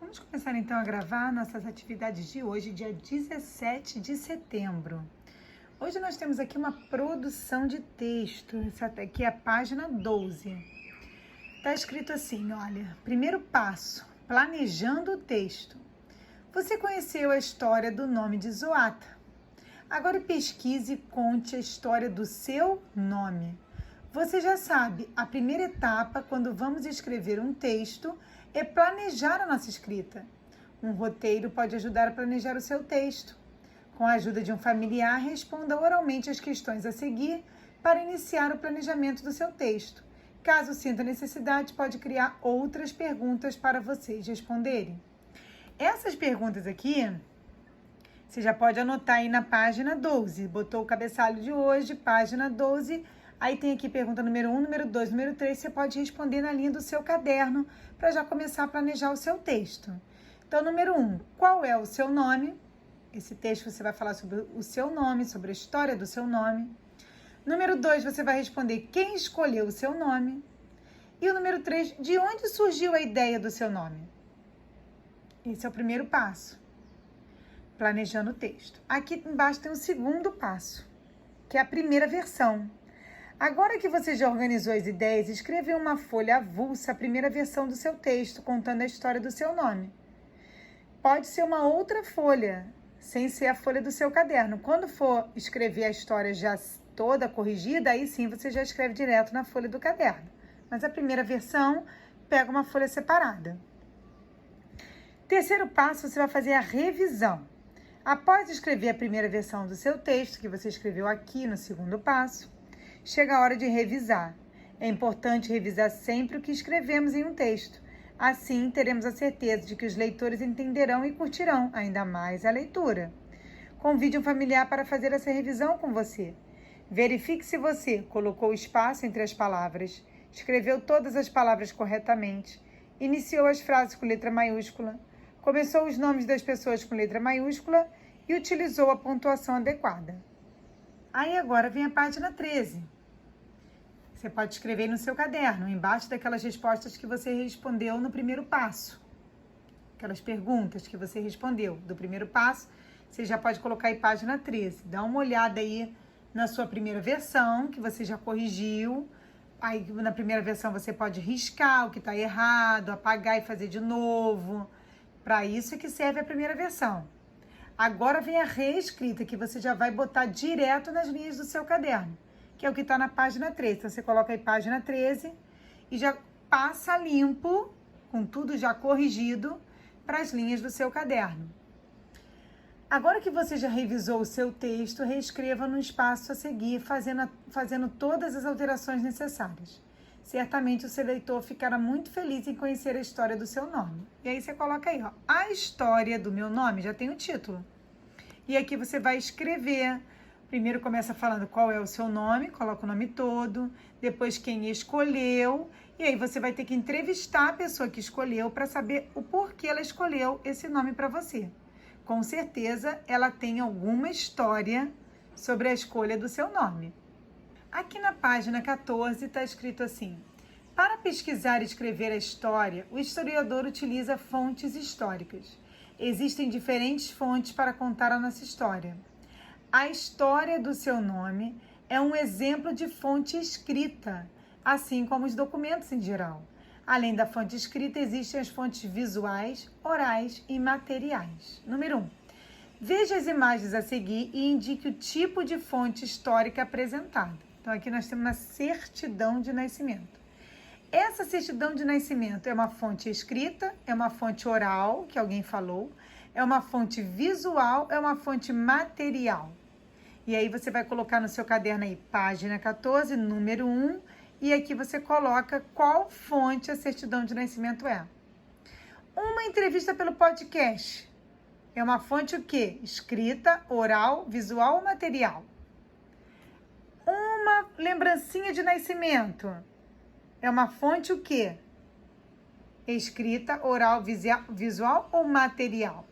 Vamos começar então a gravar nossas atividades de hoje, dia 17 de setembro. Hoje nós temos aqui uma produção de texto, essa aqui é a página 12. Está escrito assim, olha, primeiro passo, planejando o texto. Você conheceu a história do nome de Zoata. Agora pesquise e conte a história do seu nome. Você já sabe, a primeira etapa quando vamos escrever um texto é planejar a nossa escrita. Um roteiro pode ajudar a planejar o seu texto. Com a ajuda de um familiar, responda oralmente as questões a seguir para iniciar o planejamento do seu texto. Caso sinta necessidade, pode criar outras perguntas para vocês responderem. Essas perguntas aqui, você já pode anotar aí na página 12. Botou o cabeçalho de hoje, página 12. Aí tem aqui pergunta número 1, número 2, número 3. Você pode responder na linha do seu caderno para já começar a planejar o seu texto. Então, número 1, qual é o seu nome? Esse texto você vai falar sobre o seu nome, sobre a história do seu nome. Número 2, você vai responder quem escolheu o seu nome. E o número 3, de onde surgiu a ideia do seu nome? Esse é o primeiro passo, planejando o texto. Aqui embaixo tem o segundo passo, que é a primeira versão. Agora que você já organizou as ideias, escreva em uma folha avulsa a primeira versão do seu texto, contando a história do seu nome. Pode ser uma outra folha, sem ser a folha do seu caderno. Quando for escrever a história já toda corrigida, aí sim você já escreve direto na folha do caderno. Mas a primeira versão, pega uma folha separada. Terceiro passo, você vai fazer a revisão. Após escrever a primeira versão do seu texto, que você escreveu aqui no segundo passo, chega a hora de revisar. É importante revisar sempre o que escrevemos em um texto. Assim, teremos a certeza de que os leitores entenderão e curtirão ainda mais a leitura. Convide um familiar para fazer essa revisão com você. Verifique se você colocou espaço entre as palavras, escreveu todas as palavras corretamente, iniciou as frases com letra maiúscula, começou os nomes das pessoas com letra maiúscula e utilizou a pontuação adequada. Aí agora vem a página 13. Você pode escrever no seu caderno, embaixo daquelas respostas que você respondeu no primeiro passo. Aquelas perguntas que você respondeu do primeiro passo, você já pode colocar aí página 13. Dá uma olhada aí na sua primeira versão, que você já corrigiu. Aí na primeira versão você pode riscar o que está errado, apagar e fazer de novo. Para isso é que serve a primeira versão. Agora vem a reescrita, que você já vai botar direto nas linhas do seu caderno, que é o que está na página 13. Então, você coloca aí página 13 e já passa limpo, com tudo já corrigido, para as linhas do seu caderno. Agora que você já revisou o seu texto, reescreva no espaço a seguir, fazendo todas as alterações necessárias. Certamente o seu leitor ficará muito feliz em conhecer a história do seu nome. E aí você coloca aí, ó, a história do meu nome, já tem o título. E aqui você vai escrever. Primeiro começa falando qual é o seu nome, coloca o nome todo, depois quem escolheu, e aí você vai ter que entrevistar a pessoa que escolheu para saber o porquê ela escolheu esse nome para você. Com certeza ela tem alguma história sobre a escolha do seu nome. Aqui na página 14 está escrito assim: para pesquisar e escrever a história, o historiador utiliza fontes históricas. Existem diferentes fontes para contar a nossa história. A história do seu nome é um exemplo de fonte escrita, assim como os documentos em geral. Além da fonte escrita, existem as fontes visuais, orais e materiais. Número 1. Veja as imagens a seguir e indique o tipo de fonte histórica apresentada. Então, aqui nós temos uma certidão de nascimento. Essa certidão de nascimento é uma fonte escrita, é uma fonte oral, que alguém falou, é uma fonte visual, é uma fonte material. E aí você vai colocar no seu caderno aí, página 14, número 1, e aqui você coloca qual fonte a certidão de nascimento é. Uma entrevista pelo podcast é uma fonte o quê? Escrita, oral, visual ou material? Uma lembrancinha de nascimento é uma fonte o quê? Escrita, oral, visual ou material?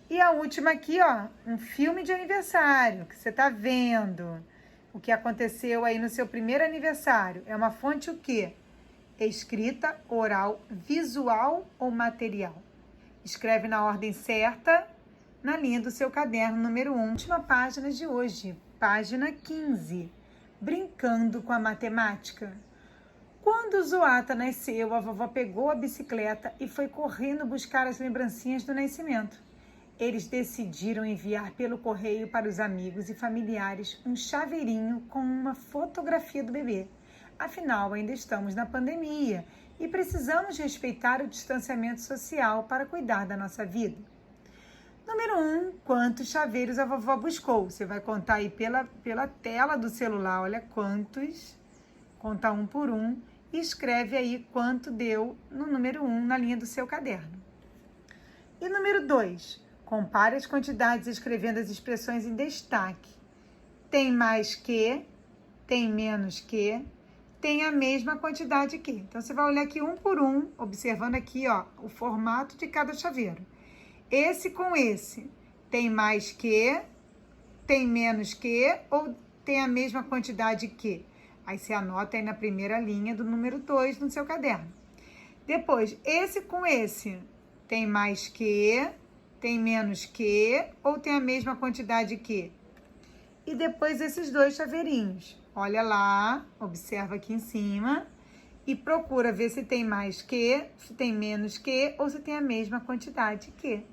E a última aqui, ó, um filme de aniversário que você tá vendo. O que aconteceu aí no seu primeiro aniversário. É uma fonte o quê? Escrita, oral, visual ou material? Escreve na ordem certa, na linha do seu caderno número 1. Última página de hoje, página 15. Brincando com a matemática. Quando Zoata nasceu, a vovó pegou a bicicleta e foi correndo buscar as lembrancinhas do nascimento. Eles decidiram enviar pelo correio para os amigos e familiares um chaveirinho com uma fotografia do bebê. Afinal, ainda estamos na pandemia e precisamos respeitar o distanciamento social para cuidar da nossa vida. Número 1, quantos chaveiros a vovó buscou? Você vai contar aí pela tela do celular, olha quantos, conta um por um e escreve aí quanto deu no número 1 na linha do seu caderno. E número 2, compare as quantidades escrevendo as expressões em destaque. Tem mais que, tem menos que, tem a mesma quantidade que. Então, você vai olhar aqui um por um, observando aqui, ó, o formato de cada chaveiro. Esse com esse, tem mais que, tem menos que ou tem a mesma quantidade que? Aí você anota aí na primeira linha do número 2 no seu caderno. Depois, esse com esse, tem mais que, tem menos que ou tem a mesma quantidade que? E depois esses dois chaveirinhos. Olha lá, observa aqui em cima e procura ver se tem mais que, se tem menos que ou se tem a mesma quantidade que.